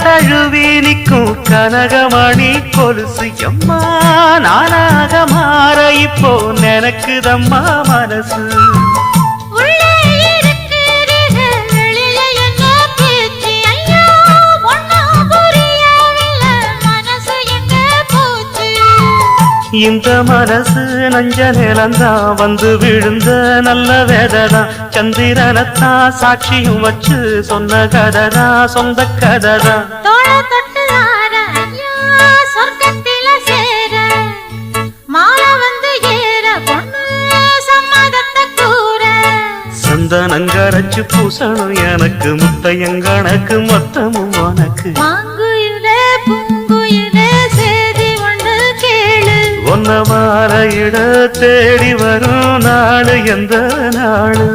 தழுவி நிற்கும் கனகமணி கொலுசு எம்மா நானாக மாற இப்போ நினைக்குதம்மா மனசு இந்த மனசு நஞ்ச நிலந்தான் வந்து விழுந்த நல்ல வேததான் சந்திரனத்தான் சாட்சியும் வச்சு சொன்ன கததான் சொந்த கததான் சந்தனங்கரைச்சு பூசணும் எனக்கு முத்தையங்கணக்கு மொத்தமும் உனக்கு ஒன்ன மாற இட தேடி வரும் நாடு எந்த நாடு